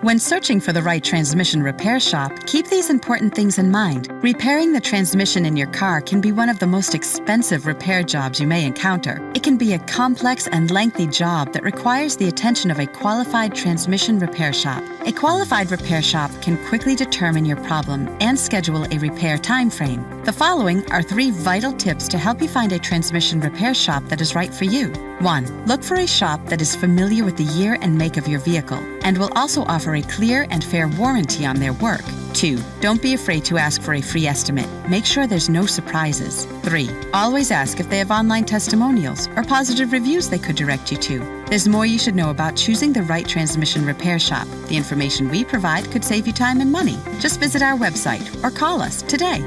When searching for the right transmission repair shop, keep these important things in mind. Repairing the transmission in your car can be one of the most expensive repair jobs you may encounter. It can be a complex and lengthy job that requires the attention of a qualified transmission repair shop. A qualified repair shop can quickly determine your problem and schedule a repair time frame. The following are 3 vital tips to help you find a transmission repair shop that is right for you. 1. Look for a shop that is familiar with the year and make of your vehicle and will also offer a clear and fair warranty on their work. 2. Don't be afraid to ask for a free estimate. Make sure there's no surprises. 3. Always ask if they have online testimonials or positive reviews they could direct you to. There's more you should know about choosing the right transmission repair shop. The information we provide could save you time and money. Just visit our website or call us today.